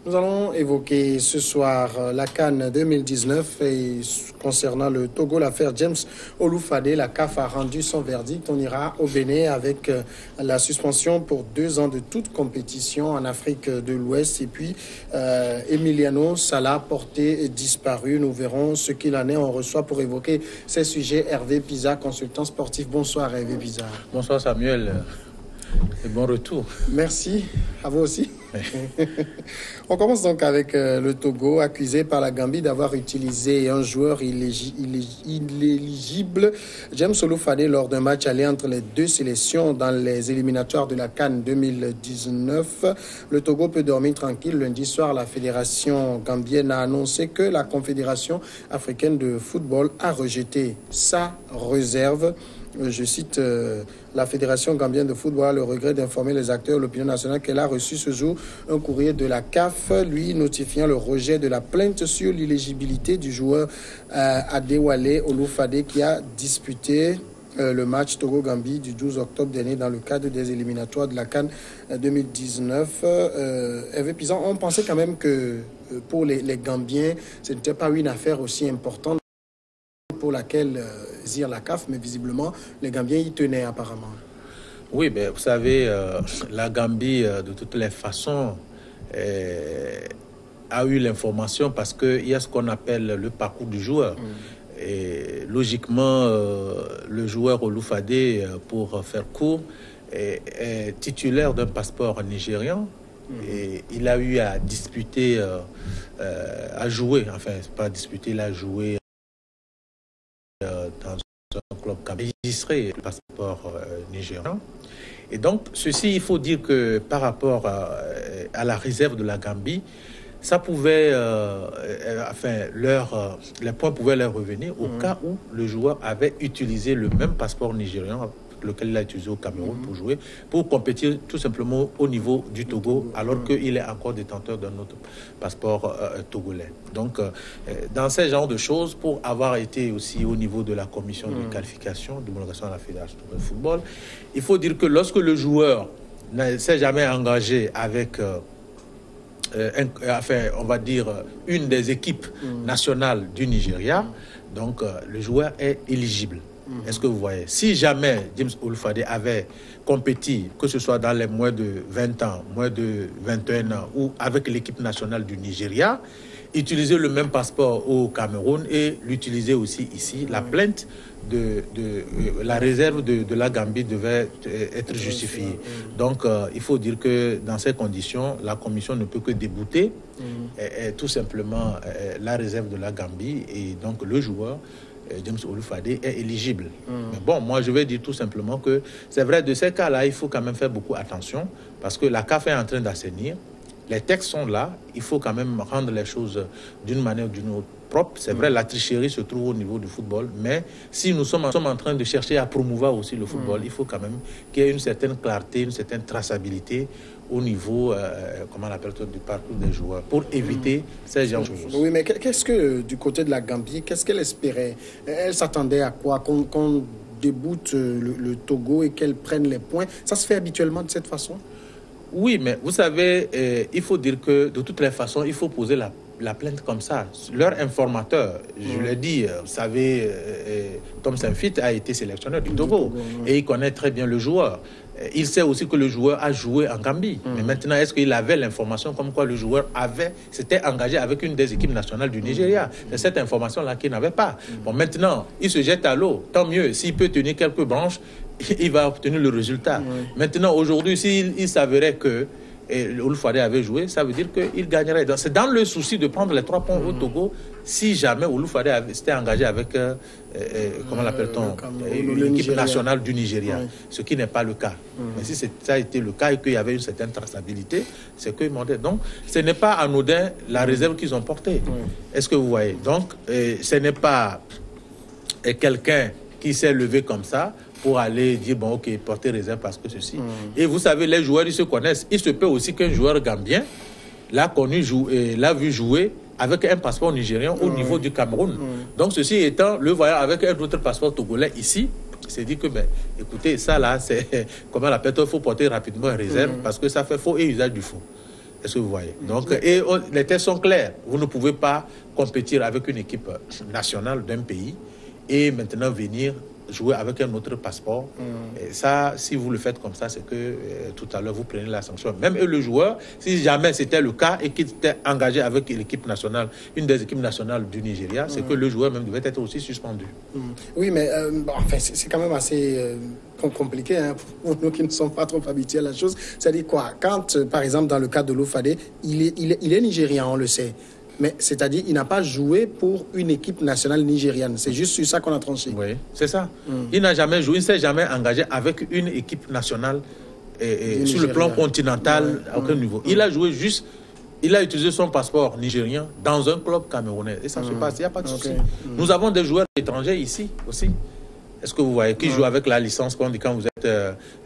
Nous allons évoquer ce soir la CAN 2019 et concernant le Togo, l'affaire James Oloufade. La CAF a rendu son verdict. On ira au Bénin avec la suspension pour 2 ans de toute compétition en Afrique de l'Ouest. Et puis, Emiliano Sala, porté disparu. Nous verrons ce qu'il en est. On reçoit pour évoquer ces sujets Hervé Pizarre, consultant sportif. Bonsoir Hervé Pizarre. Bonsoir Samuel. Et bon retour. Merci. À vous aussi. On commence donc avec le Togo, accusé par la Gambie d'avoir utilisé un joueur inéligible, James Oloufade, lors d'un match aller entre les 2 sélections dans les éliminatoires de la CAN 2019. Le Togo peut dormir tranquille. Lundi soir, la fédération gambienne a annoncé que la Confédération africaine de football a rejeté sa réserve. Je cite la Fédération gambienne de football a le regret d'informer les acteurs de l'opinion nationale qu'elle a reçu ce jour un courrier de la CAF lui notifiant le rejet de la plainte sur l'éligibilité du joueur Adewale Oloufade qui a disputé le match Togo-Gambie du 12 octobre dernier dans le cadre des éliminatoires de la CAN 2019. Hervé Pizarre, on pensait quand même que pour les Gambiens, ce n'était pas une affaire aussi importante pour laquelle zire la CAF, mais visiblement, les Gambiens y tenaient apparemment. Oui, ben, vous savez, la Gambie, de toutes les façons, a eu l'information parce qu'il y a ce qu'on appelle le parcours du joueur. Et logiquement, le joueur Oloufade, pour faire court, est titulaire d'un passeport nigérian. Et il a eu à disputer, à jouer, enfin, pas disputer, il a joué dans un club enregistré, le passeport nigérian. Et donc, ceci, il faut dire que par rapport à la réserve de la Gambie, ça pouvait, les points pouvaient leur revenir au cas où le joueur avait utilisé le même passeport nigérian lequel il a utilisé au Cameroun pour jouer, pour compétir tout simplement au niveau du Togo, alors qu'il est encore détenteur d'un autre passeport togolais. Donc, dans ce genre de choses, pour avoir été aussi au niveau de la commission de qualification, d'homologation à la Fédération de football, il faut dire que lorsque le joueur ne s'est jamais engagé avec... on va dire, une des équipes nationales du Nigeria, donc le joueur est éligible. Est-ce que vous voyez? Si jamais James Oloufade avait compéti, que ce soit dans les moins de 20 ans, moins de 21 ans, ou avec l'équipe nationale du Nigeria, utiliser le même passeport au Cameroun et l'utiliser aussi ici, la plainte de la réserve de la Gambie devait être justifiée. Donc, il faut dire que dans ces conditions, la commission ne peut que débouter tout simplement la réserve de la Gambie et donc le joueur James Oloufade est éligible. Mais bon, moi je vais dire tout simplement que c'est vrai, de ces cas-là, il faut quand même faire beaucoup attention parce que la CAF est en train d'assainir. Les textes sont là, il faut quand même rendre les choses d'une manière ou d'une autre propres. C'est vrai, la tricherie se trouve au niveau du football, mais si nous sommes en train de chercher à promouvoir aussi le football, il faut quand même qu'il y ait une certaine clarté, une certaine traçabilité au niveau, comment on appelle ça, du parcours des joueurs, pour éviter ces genres de choses. Oui, mais qu'est-ce que, du côté de la Gambie, qu'est-ce qu'elle espérait? Elle s'attendait à quoi? Qu'on déboute le Togo et qu'elle prenne les points? Ça se fait habituellement de cette façon? Oui, mais vous savez, il faut dire que de toutes les façons, il faut poser la plainte comme ça. Leur informateur, je l'ai dit, vous savez, Tom Saint-Fit a été sélectionneur du Togo et il connaît très bien le joueur. Il sait aussi que le joueur a joué en Gambie. Mais maintenant, est-ce qu'il avait l'information comme quoi le joueur s'était engagé avec une des équipes nationales du Nigeria? C'est cette information-là qu'il n'avait pas. Bon, maintenant, il se jette à l'eau. Tant mieux. S'il peut tenir quelques branches, il va obtenir le résultat. Maintenant, aujourd'hui, s'il s'avérait que Oloufade avait joué, ça veut dire qu'il gagnerait. C'est dans le souci de prendre les 3 points au Togo, si jamais Oloufade s'était engagé avec, comment l'appelle-t-on, l'équipe nationale du Nigeria, ce qui n'est pas le cas. Mais si ça a été le cas et qu'il y avait une certaine traçabilité, c'est qu'ils m'ont dit. Donc, ce n'est pas anodin la réserve qu'ils ont portée. Est-ce que vous voyez? Donc, ce n'est pas quelqu'un qui s'est levé comme ça pour aller dire, bon, ok, porter réserve parce que ceci. Et vous savez, les joueurs, ils se connaissent. Il se peut aussi qu'un joueur gambien l'a vu jouer avec un passeport nigérien au niveau du Cameroun. Donc, ceci étant, le voyant avec un autre passeport togolais ici, il s'est dit que, ben, écoutez, ça là, c'est, comment on l'appelle, il faut porter rapidement une réserve parce que ça fait faux et usage du faux. Est-ce que vous voyez? Donc, les tests sont clairs. Vous ne pouvez pas compétir avec une équipe nationale d'un pays et maintenant venir jouer avec un autre passeport. Et ça, si vous le faites comme ça, c'est que tout à l'heure, vous prenez la sanction. Même eux, le joueur, si jamais c'était le cas et qu'il était engagé avec l'équipe nationale, une des équipes nationales du Nigeria, c'est que le joueur même devait être aussi suspendu. Oui, mais enfin, c'est quand même assez compliqué hein, pour nous qui ne sommes pas trop habitués à la chose. C'est-à-dire quoi? Quand, par exemple, dans le cas de Lofade, il est nigérian, on le sait. Mais c'est-à-dire il n'a pas joué pour une équipe nationale nigériane. C'est juste sur ça qu'on a tranché. Oui, c'est ça. Il n'a jamais joué, il ne s'est jamais engagé avec une équipe nationale sur le plan continental à aucun niveau. Il a joué juste, il a utilisé son passeport nigérien dans un club camerounais. Et ça se passe, il n'y a pas de souci. Nous avons des joueurs étrangers ici aussi. Est-ce que vous voyez qui joue avec la licence, quand vous êtes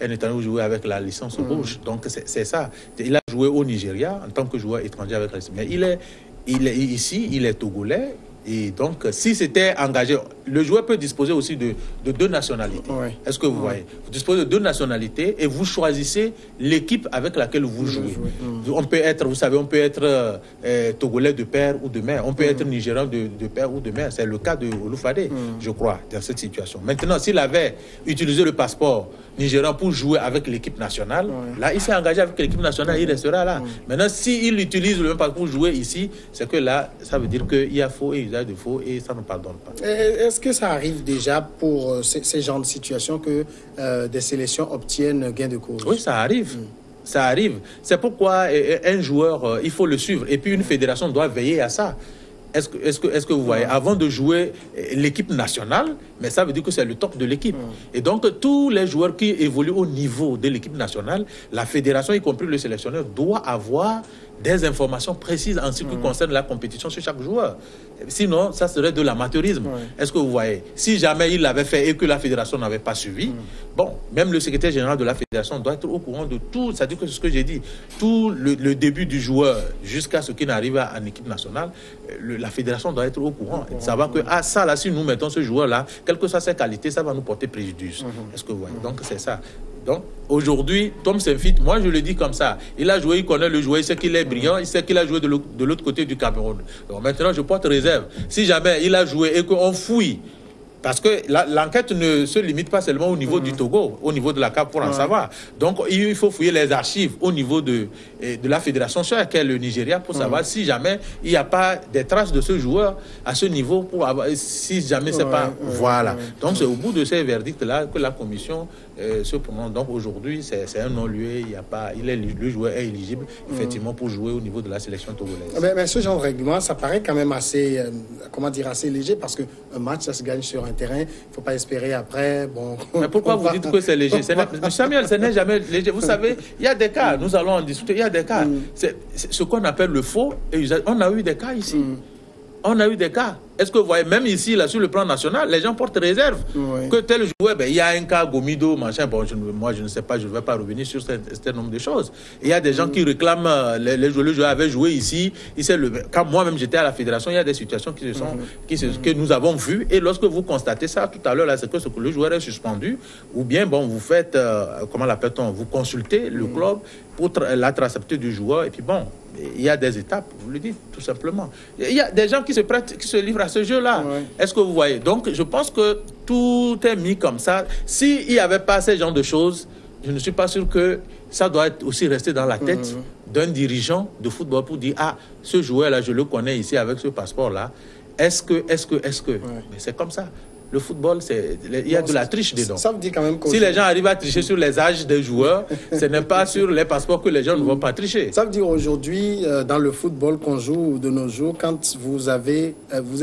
un étranger, vous jouez avec la licence rouge. Donc c'est ça. Il a joué au Nigeria en tant que joueur étranger avec la licence. Mais il est ici, il est togolais. Et donc, si c'était engagé, le joueur peut disposer aussi de 2 nationalités. Ouais. Est-ce que vous voyez? Vous disposez de 2 nationalités et vous choisissez l'équipe avec laquelle vous jouez. On peut être, vous savez, on peut être togolais de père ou de mère. On peut être nigérian de père ou de mère. C'est le cas de Olufade, je crois, dans cette situation. Maintenant, s'il avait utilisé le passeport nigérian pour jouer avec l'équipe nationale, là, il s'est engagé avec l'équipe nationale, il restera là. Maintenant, s'il utilise le même passeport pour jouer ici, c'est que là, ça veut dire qu'il y a faux et usage de faux et ça ne pardonne pas. Est-ce que ça arrive déjà pour ces genres de situations que des sélections obtiennent gain de cause? Oui, ça arrive. Ça arrive. C'est pourquoi un joueur, il faut le suivre. Et puis une fédération doit veiller à ça. Est-ce que vous voyez, avant de jouer l'équipe nationale, mais ça veut dire que c'est le top de l'équipe. Et donc, tous les joueurs qui évoluent au niveau de l'équipe nationale, la fédération, y compris le sélectionneur, doit avoir des informations précises en ce qui concerne la compétition sur chaque joueur. Sinon, ça serait de l'amateurisme. Est-ce que vous voyez? Si jamais il l'avait fait et que la fédération n'avait pas suivi, bon, même le secrétaire général de la fédération doit être au courant de tout. C'est-à-dire que c'est ce que j'ai dit. Tout le début du joueur jusqu'à ce qu'il n'arrive en équipe nationale, la fédération doit être au courant. Savoir que, ça là, si nous mettons ce joueur-là, quelles que soient ses qualités, ça va nous porter préjudice. Est-ce que vous voyez? Donc, c'est ça. Donc, aujourd'hui, Tom Saintfiet, moi je le dis comme ça, il a joué, il connaît le joueur, il sait qu'il est brillant, il sait qu'il a joué de l'autre côté du Cameroun. Donc maintenant, je porte réserve. Si jamais il a joué et qu'on fouille, parce que l'enquête ne se limite pas seulement au niveau du Togo, au niveau de la CAF pour en savoir. Donc, il faut fouiller les archives au niveau de la fédération sur laquelle le Nigeria pour savoir si jamais il n'y a pas des traces de ce joueur à ce niveau, pour avoir, si jamais c'est pas... Voilà. Donc, c'est au bout de ces verdicts-là que la commission se prononce. Donc, aujourd'hui, c'est un non-lieu. Le joueur est éligible, effectivement, pour jouer au niveau de la sélection togolaise. Mais ce genre de règlement, ça paraît quand même assez, assez léger, parce qu'un match, ça se gagne sur un terrain. Il ne faut pas espérer après. Bon, mais pourquoi vous dites que c'est léger? Samuel, ce n'est jamais léger. Vous savez, il y a des cas, nous allons en discuter, il y a des cas. C'est ce qu'on appelle le faux et usage. On a eu des cas ici. On a eu des cas. Est-ce que vous voyez, même ici, là, sur le plan national, les gens portent réserve. Que tel joueur, il y a un cas Gomido, machin. Bon, moi, je ne sais pas, je ne vais pas revenir sur un certain nombre de choses. Il y a des gens qui réclament, le joueur avait joué ici. Quand moi-même j'étais à la fédération, il y a des situations que nous avons vues. Et lorsque vous constatez ça, tout à l'heure, là, c'est que le joueur est suspendu. Ou bien, bon, vous faites, comment l'appelle-t-on? Vous consultez le club pour la traçabilité du joueur. Et puis, bon, il y a des étapes, vous le dites, tout simplement. Il y a des gens qui se prêtent, qui se livrent à ce jeu-là. Est-ce que vous voyez? Donc, je pense que tout est mis comme ça. S'il n'y avait pas ce genre de choses, je ne suis pas sûr que ça doit être aussi resté dans la tête d'un dirigeant de football pour dire, ce joueur-là, je le connais ici avec ce passeport-là. Est-ce que... Mais c'est comme ça. Le football, il y a de la triche dedans. Ça veut dire quand même si les gens arrivent à tricher sur les âges des joueurs, ce n'est pas sur les passeports que les gens ne vont pas tricher. Ça veut dire aujourd'hui, dans le football qu'on joue de nos jours, quand vous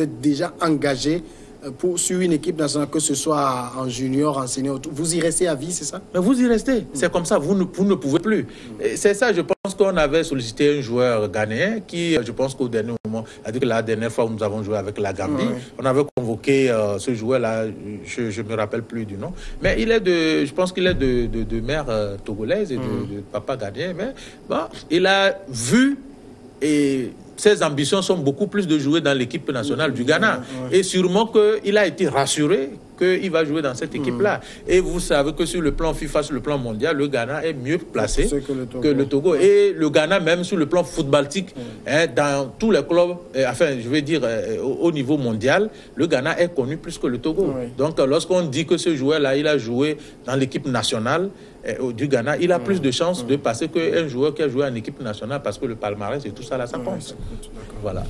êtes déjà engagé sur une équipe nationale, que ce soit en junior, en senior, vous y restez à vie, c'est ça? Mais vous y restez, c'est comme ça, vous ne pouvez plus. C'est ça, je pense qu'on avait sollicité un joueur ghanéen qui, je pense qu'au dernier moment, c'est-à-dire que la dernière fois où nous avons joué avec la Gambie, on avait convoqué ce joueur-là, je ne me rappelle plus du nom, mais je pense qu'il est de mère togolaise et de papa ghanéen, mais bon, il a vu et... Ses ambitions sont beaucoup plus de jouer dans l'équipe nationale du Ghana. Et sûrement qu'il a été rassuré qu'il va jouer dans cette équipe-là. Et vous savez que sur le plan FIFA, sur le plan mondial, le Ghana est mieux placé que le Togo. Et le Ghana, même sur le plan footballistique, dans tous les clubs, enfin, je veux dire, au niveau mondial, le Ghana est connu plus que le Togo. Donc, lorsqu'on dit que ce joueur-là, il a joué dans l'équipe nationale du Ghana, il a plus de chances de passer qu'un joueur qui a joué en équipe nationale, parce que le palmarès et tout ça, là, ça compte. Voilà.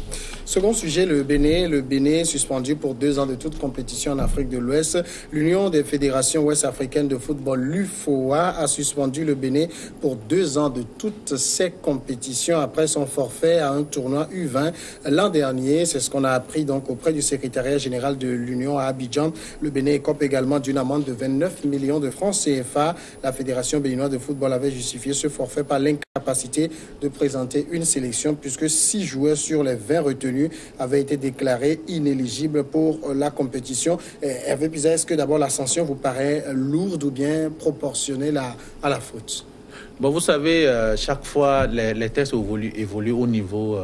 Second sujet, le Bénin. Le Bénin suspendu pour 2 ans de toute compétition en Afrique de l'Ouest. L'Union des fédérations ouest-africaines de football, l'UFOA, a suspendu le Bénin pour 2 ans de toutes ses compétitions après son forfait à un tournoi U20 l'an dernier. C'est ce qu'on a appris donc auprès du secrétariat général de l'Union à Abidjan. Le Bénin écope également d'une amende de 29 millions de francs CFA. La Fédération béninoise de football avait justifié ce forfait par l'incapacité de présenter une sélection puisque 6 joueurs sur les 20 retenus avaient été déclarés inéligibles pour la compétition. Hervé Pizza, est-ce que d'abord la sanction vous paraît lourde ou bien proportionnelle à la faute? Bon, vous savez, chaque fois, les tests évoluent au niveau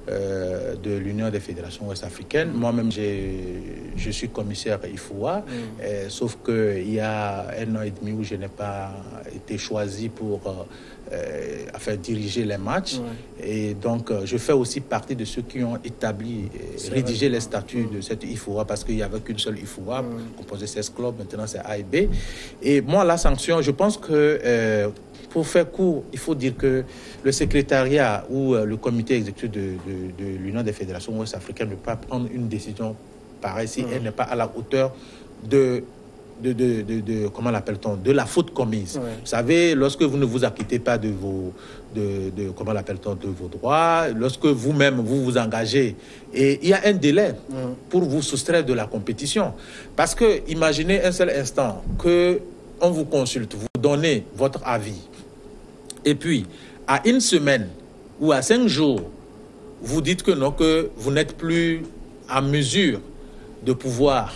de l'Union des fédérations ouest-africaines. Moi-même, je suis commissaire IFOA, sauf qu'il y a 1 an et demi où je n'ai pas été choisi pour diriger les matchs. Et donc, je fais aussi partie de ceux qui ont rédigé les statuts de cette IFOA, parce qu'il n'y avait qu'une seule IFOA, composée de 16 clubs, maintenant c'est A et B. Et moi, la sanction, je pense que pour faire court, il faut dire que le secrétariat ou le comité exécutif de l'Union des fédérations ouest-africaines ne peut pas prendre une décision pareille si elle n'est pas à la hauteur comment l'appelle-t-on, de la faute commise. Vous savez, lorsque vous ne vous acquittez pas de vos comment l'appelle-t-on, de vos droits, lorsque vous-même vous vous engagez, et il y a un délai pour vous soustraire de la compétition. Parce que imaginez un seul instant que on vous consulte, vous donnez votre avis, et puis à 1 semaine ou à 5 jours, vous dites que non, que vous n'êtes plus à mesure de pouvoir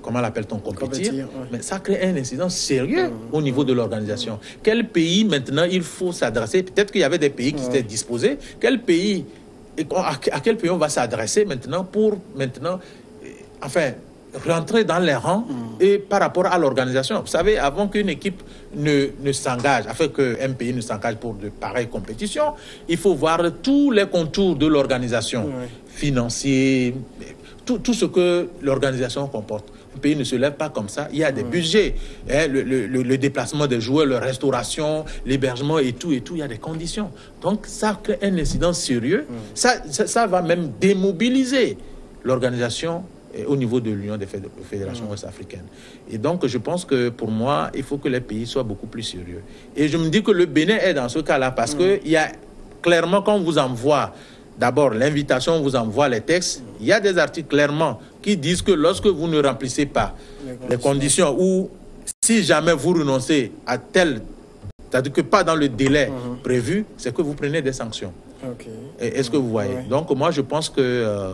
comment l'appelle-t-on, compétir, mais ça crée un incident sérieux au niveau de l'organisation. Quel pays maintenant il faut s'adresser? Peut-être qu'il y avait des pays qui étaient disposés. Quel pays, à quel pays on va s'adresser maintenant pour rentrer dans les rangs et par rapport à l'organisation? Vous savez, avant qu'une équipe ne s'engage, afin qu'un pays ne s'engage pour de pareilles compétitions, il faut voir tous les contours de l'organisation, financiers, tout ce que l'organisation comporte. Un pays ne se lève pas comme ça. Il y a des budgets, le déplacement des joueurs, la restauration, l'hébergement et tout, il y a des conditions. Donc ça crée un incident sérieux. Ça va même démobiliser l'organisation au niveau de l'Union des fédérations ouest-africaines. Et donc, je pense que pour moi, il faut que les pays soient beaucoup plus sérieux. Et je me dis que le Bénin est dans ce cas-là parce que il y a clairement, quand on vous envoie d'abord l'invitation, on vous envoie les textes, il y a des articles clairement qui disent que lorsque vous ne remplissez pas les conditions ou si jamais vous renoncez à tel, c'est-à-dire que pas dans le délai prévu, c'est que vous prenez des sanctions. Est-ce que vous voyez? Donc, moi, je pense que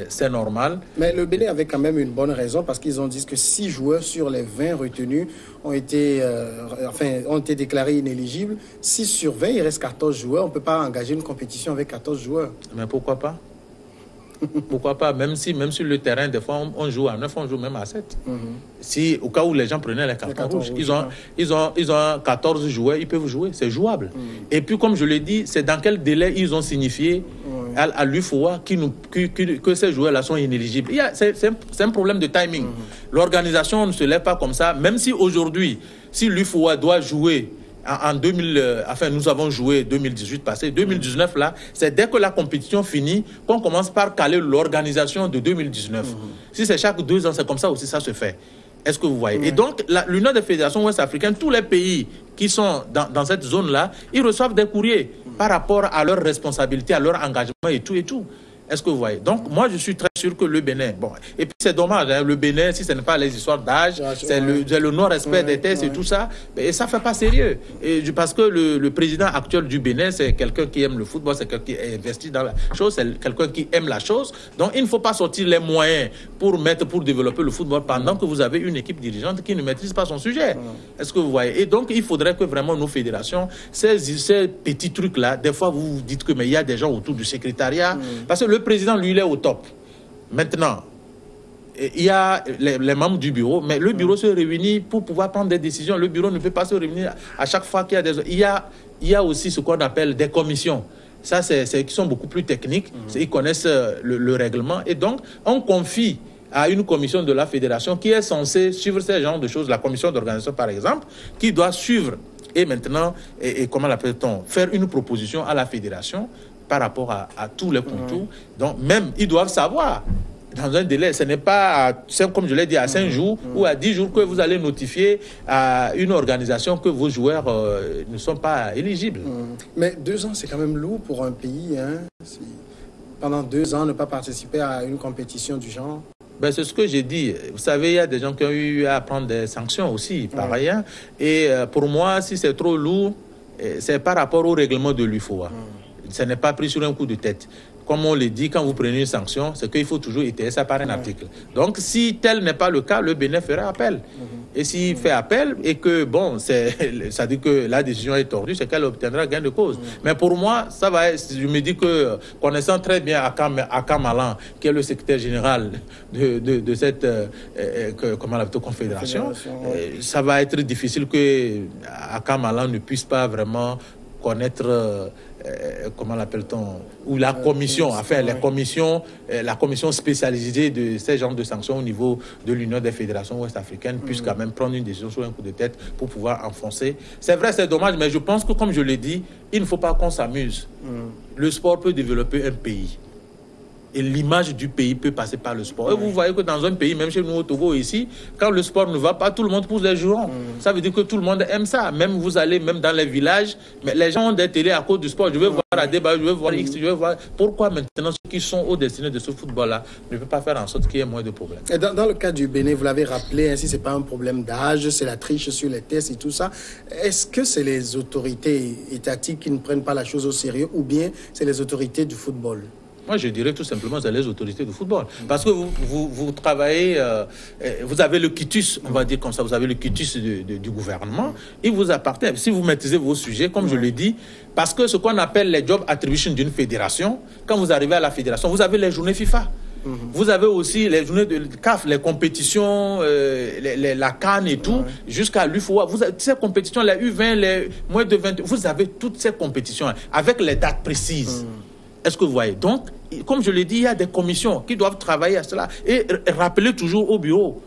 c'est normal. Mais le Bénin avait quand même une bonne raison parce qu'ils ont dit que 6 joueurs sur les 20 retenus ont été déclarés inéligibles. 6 sur 20, il reste 14 joueurs. On ne peut pas engager une compétition avec 14 joueurs. Mais pourquoi pas? Pourquoi pas? Même sur le terrain, des fois, on joue à 9, on joue même à 7. Si, au cas où les gens prenaient les cartons rouges, ils ont 14 joueurs, ils peuvent jouer. C'est jouable. Et puis, comme je l'ai dit, c'est dans quel délai ils ont signifié à l'UFOA que ces joueurs-là sont inéligibles. C'est un problème de timing. L'organisation ne se lève pas comme ça. Même si aujourd'hui, si l'UFOA doit jouer en 2000, nous avons joué 2018 passé. 2019, là, c'est dès que la compétition finit qu'on commence par caler l'organisation de 2019. Si c'est chaque 2 ans, c'est comme ça aussi, ça se fait. Est-ce que vous voyez? Et donc, l'Union des fédérations ouest-africaines, tous les pays qui sont dans cette zone-là, ils reçoivent des courriers par rapport à leurs responsabilités, à leur engagement et tout. Est-ce que vous voyez? Donc, moi, je suis très sûr que le Bénin... Bon, et puis, c'est dommage, hein, le Bénin, si ce n'est pas les histoires d'âge, c'est le non-respect des tests et tout ça, et ça ne fait pas sérieux. Et parce que le président actuel du Bénin, c'est quelqu'un qui aime le football, c'est quelqu'un qui est investi dans la chose, c'est quelqu'un qui aime la chose. Donc, il ne faut pas sortir les moyens pour développer le football pendant que vous avez une équipe dirigeante qui ne maîtrise pas son sujet. Est-ce que vous voyez? Et donc, il faudrait que vraiment nos fédérations, ces petits trucs-là, des fois, vous dites que mais il y a des gens autour du secrétariat, parce que le président, lui, il est au top. Maintenant, il y a les membres du bureau, mais le bureau se réunit pour pouvoir prendre des décisions. Le bureau ne peut pas se réunir à chaque fois qu'il y a des... Il y a aussi ce qu'on appelle des commissions. Ça, qui sont beaucoup plus techniques. Ils connaissent le règlement. Et donc, on confie à une commission de la fédération qui est censée suivre ce genre de choses, la commission d'organisation par exemple, qui doit suivre et maintenant, comment l'appelle-t-on, faire une proposition à la fédération par rapport à tous les contours. Donc, même, ils doivent savoir, dans un délai, ce n'est pas, comme je l'ai dit, à 5 jours ou à 10 jours que vous allez notifier à une organisation que vos joueurs ne sont pas éligibles. Mais 2 ans, c'est quand même lourd pour un pays. Hein? Pendant 2 ans, ne pas participer à une compétition du genre. Ben, c'est ce que j'ai dit. Vous savez, il y a des gens qui ont eu à prendre des sanctions aussi, par ailleurs. Et pour moi, si c'est trop lourd, c'est par rapport au règlement de l'UFOA. Ce n'est pas pris sur un coup de tête. Comme on le dit, quand vous prenez une sanction, c'est qu'il faut toujours étayer ça par un article. Donc, si tel n'est pas le cas, le Bénin fera appel. Et s'il fait appel et que, bon, ça dit que la décision est tordue, c'est qu'elle obtiendra gain de cause. Mais pour moi, ça va être, je me dis que, connaissant très bien Akam Malan, qui est le secrétaire général de cette confédération, ça va être difficile que Akam Malan ne puisse pas vraiment connaître, comment l'appelle-t-on, ou la commission, enfin les commissions, la commission spécialisée de ces genres de sanctions au niveau de l'Union des fédérations ouest-africaines puisse quand même prendre une décision sur un coup de tête pour pouvoir enfoncer. C'est vrai, c'est dommage, mais je pense que, comme je l'ai dit, il ne faut pas qu'on s'amuse. Le sport peut développer un pays. Et l'image du pays peut passer par le sport. Et vous voyez que dans un pays, même chez nous au Togo ici, quand le sport ne va pas, tout le monde pousse les jurons. Ça veut dire que tout le monde aime ça. Même vous allez, même dans les villages, mais les gens ont des télés à cause du sport. Je veux voir Adeba, je veux voir X, je veux voir... Pourquoi maintenant ceux qui sont au destiné de ce football-là ne peuvent pas faire en sorte qu'il y ait moins de problèmes? Et dans le cas du Bénin, vous l'avez rappelé, si ce n'est pas un problème d'âge, c'est la triche sur les tests et tout ça. Est-ce que c'est les autorités étatiques qui ne prennent pas la chose au sérieux ou bien c'est les autorités du football? Moi, je dirais tout simplement, c'est les autorités du football. Parce que vous travaillez, vous avez le quitus, on va dire comme ça, vous avez le quitus du gouvernement, il vous appartient. Si vous maîtrisez vos sujets, comme je l'ai dit, parce que ce qu'on appelle les job attributions d'une fédération, quand vous arrivez à la fédération, vous avez les journées FIFA. Vous avez aussi les journées de CAF, les compétitions, la CAN et tout, jusqu'à l'UFOA. Vous avez ces compétitions, les U20, les moins de 20, vous avez toutes ces compétitions avec les dates précises. Est-ce que vous voyez? Donc, comme je l'ai dit, il y a des commissions qui doivent travailler à cela et rappeler toujours au bureau.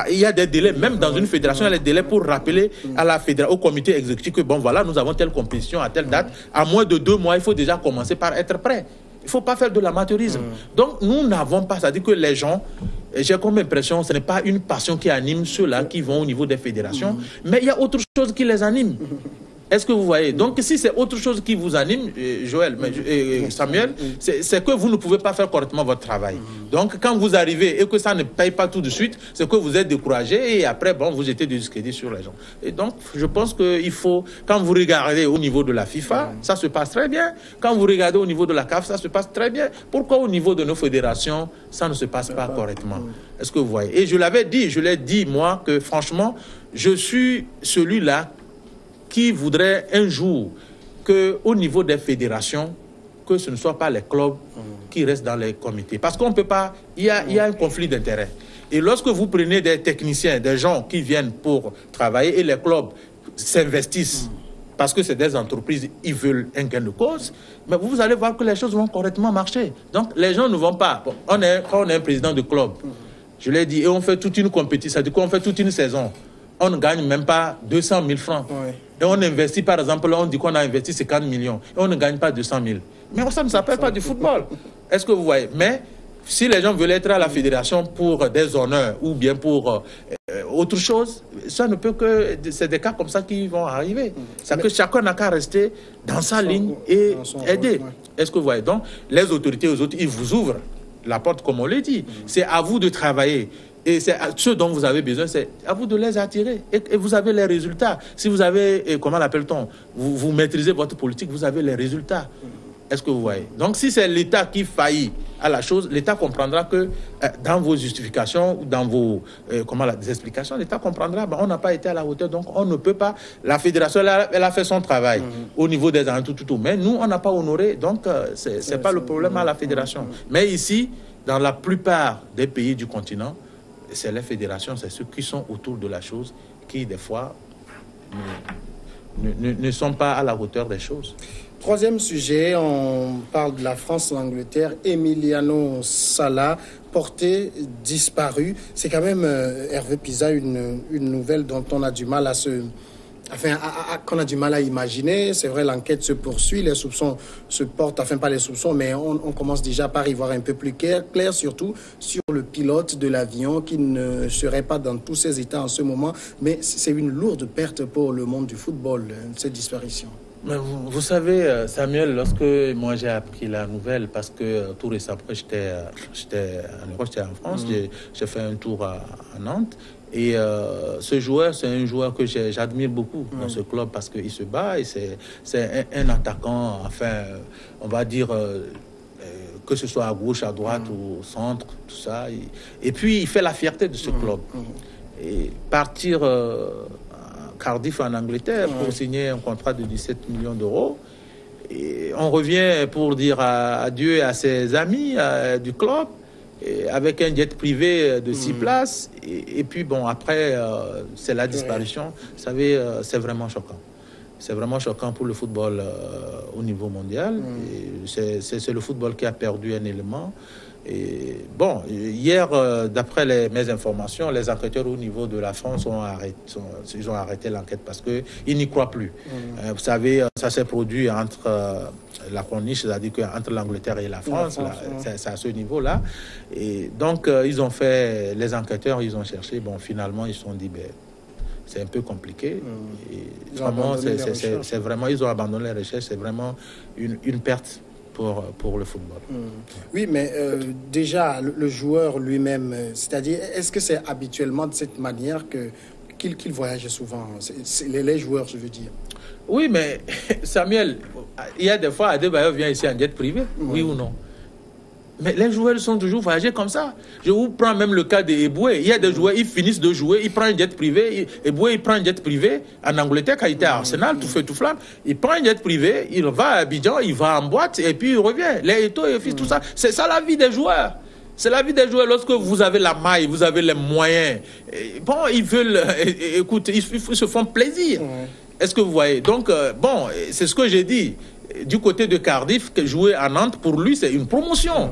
Il y a des délais, même dans une fédération, il y a des délais pour rappeler à la fédération, au comité exécutif que, bon, voilà, nous avons telle compétition à telle date. À moins de 2 mois, il faut déjà commencer par être prêt. Il ne faut pas faire de l'amateurisme. Donc, nous n'avons pas, c'est-à-dire que les gens, j'ai comme impression, ce n'est pas une passion qui anime ceux-là qui vont au niveau des fédérations, mais il y a autre chose qui les anime. Est-ce que vous voyez? Donc, si c'est autre chose qui vous anime, Joël, Samuel, c'est que vous ne pouvez pas faire correctement votre travail. Donc, quand vous arrivez et que ça ne paye pas tout de suite, c'est que vous êtes découragé et après, bon, vous jetez du discrédit sur les gens. Et donc, je pense qu'il faut, quand vous regardez au niveau de la FIFA, ça se passe très bien. Quand vous regardez au niveau de la CAF, ça se passe très bien. Pourquoi au niveau de nos fédérations, ça ne se passe pas correctement? Est-ce que vous voyez? Et je l'avais dit, je l'ai dit, moi, que franchement, je suis celui-là qui voudrait un jour qu'au niveau des fédérations, que ce ne soit pas les clubs qui restent dans les comités. Parce qu'on ne peut pas, il y a un conflit d'intérêts. Et lorsque vous prenez des techniciens, des gens qui viennent pour travailler et les clubs s'investissent, parce que c'est des entreprises, ils veulent un gain de cause, mais vous allez voir que les choses vont correctement marcher. Donc les gens ne vont pas. Bon, quand on est un président de club, je l'ai dit, et on fait toute une compétition, c'est-à-dire qu'on fait toute une saison. On ne gagne même pas 200 000 francs. Et on investit, par exemple, on dit qu'on a investi 50 millions. Et on ne gagne pas 200 000. Mais ça ne s'appelle pas du football. Est-ce que vous voyez? Mais si les gens veulent être à la fédération pour des honneurs ou bien pour autre chose, ça ne peut que... C'est des cas comme ça qui vont arriver. C'est que chacun n'a qu'à rester dans sa ligne et aider. Est-ce que vous voyez? Donc, les autorités, aux autres, ils vous ouvrent la porte, comme on l'a dit. C'est à vous de travailler. Et c'est ce dont vous avez besoin, c'est à vous de les attirer. Et vous avez les résultats. Si vous avez, comment l'appelle-t-on, vous maîtrisez votre politique, vous avez les résultats. Est-ce que vous voyez? Donc si c'est l'État qui faillit à la chose, l'État comprendra que dans vos justifications ou dans vos explications, l'État comprendra on n'a pas été à la hauteur, donc on ne peut pas. La fédération, elle a fait son travail au niveau des tout. Mais nous, on n'a pas honoré, donc c'est pas le problème à la fédération. Mais ici, dans la plupart des pays du continent, c'est les fédérations, c'est ceux qui sont autour de la chose qui, des fois, ne sont pas à la hauteur des choses. Troisième sujet, on parle de la France, l'Angleterre. Emiliano Sala, porté disparu. C'est quand même, Hervé Pisa, une nouvelle dont on a du mal à se... Enfin, qu'on a du mal à imaginer. C'est vrai, l'enquête se poursuit, les soupçons se portent, enfin pas les soupçons, mais on commence déjà par y voir un peu plus clair, surtout sur le pilote de l'avion qui ne serait pas dans tous ses états en ce moment. Mais c'est une lourde perte pour le monde du football, cette disparition. Vous savez, Samuel, lorsque moi j'ai appris la nouvelle, parce que tout récemment, j'étais en France, j'ai fait un tour à Nantes, et ce joueur, c'est un joueur que j'admire beaucoup dans ce club, parce qu'il se bat, et c'est un attaquant, enfin, on va dire... que ce soit à gauche, à droite ou au centre, tout ça. Et puis, il fait la fierté de ce club. Et partir... Cardiff en Angleterre pour signer un contrat de 17 millions d'euros. Et on revient pour dire adieu à ses amis du club, avec un jet privé de 6 places. Et puis, bon, après, c'est la disparition. Vous savez, c'est vraiment choquant. C'est vraiment choquant pour le football au niveau mondial. C'est le football qui a perdu un élément. Et bon, hier, d'après mes informations, les enquêteurs au niveau de la France ont arrêté l'enquête parce qu'ils n'y croient plus. Vous savez, ça s'est produit entre la corniche, c'est-à-dire entre l'Angleterre et la France, c'est à ce niveau-là. Et donc, ils ont fait, les enquêteurs, ils ont cherché, bon, finalement, ils se sont dit, ben, c'est un peu compliqué. Et vraiment, c'est vraiment, ils ont abandonné les recherches, c'est vraiment une perte pour le football. Oui, mais déjà, le joueur lui-même, c'est-à-dire, est-ce que c'est habituellement de cette manière qu'il voyage souvent, les joueurs, je veux dire? Oui, mais Samuel, il y a des fois, Adebayor vient ici en jet privé, oui ou non? Mais les joueurs sont toujours voyagés comme ça. Je vous prends même le cas d'Eboué. Il y a des joueurs, ils finissent de jouer, ils prennent un jet privé. Eboué, il prend un jet privé en Angleterre quand il était à Arsenal, tout feu, tout flamme. Il prend un jet privé, il va à Abidjan, il va en boîte et puis il revient. Les Eto'o et tout ça. C'est ça la vie des joueurs. C'est la vie des joueurs lorsque vous avez la maille, vous avez les moyens. Bon, ils veulent, écoute, ils se font plaisir. Est-ce que vous voyez? Donc, bon, c'est ce que j'ai dit. Du côté de Cardiff, jouer à Nantes, pour lui, c'est une promotion.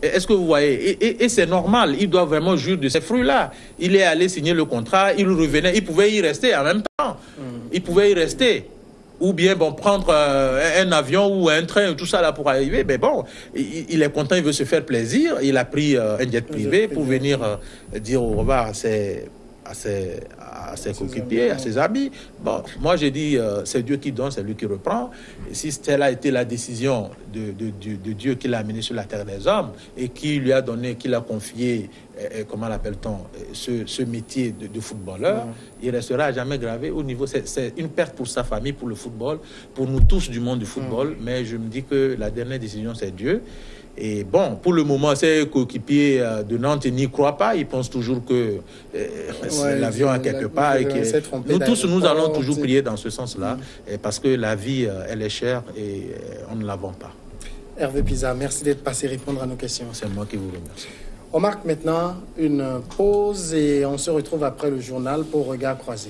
Est-ce que vous voyez? Et c'est normal, il doit vraiment jouir de ces fruits-là. Il est allé signer le contrat, il revenait, il pouvait y rester en même temps. Il pouvait y rester. Ou bien, bon, prendre un avion ou un train, tout ça là pour arriver. Mais bon, il est content, il veut se faire plaisir. Il a pris un jet privé pour venir dire au revoir à ses coéquipiers, à ses amis. Bon, moi j'ai dit, c'est Dieu qui donne, c'est lui qui reprend. Et si telle a été la décision de Dieu qui l'a amené sur la terre des hommes et qui lui a donné, qui l'a confié, comment l'appelle-t-on, ce métier de footballeur, il restera à jamais gravé au niveau. C'est une perte pour sa famille, pour le football, pour nous tous du monde du football. Mais je me dis que la dernière décision, c'est Dieu. Et bon, pour le moment, ces coéquipiers de Nantes n'y croient pas. Ils pensent toujours que l'avion a quelque part. Et que nous tous, nous allons toujours prier dans ce sens-là. Parce que la vie, elle est chère et on ne la vend pas. Hervé Pisa, merci d'être passé répondre à nos questions. C'est moi qui vous remercie. On marque maintenant une pause et on se retrouve après le journal pour Regard Croisé.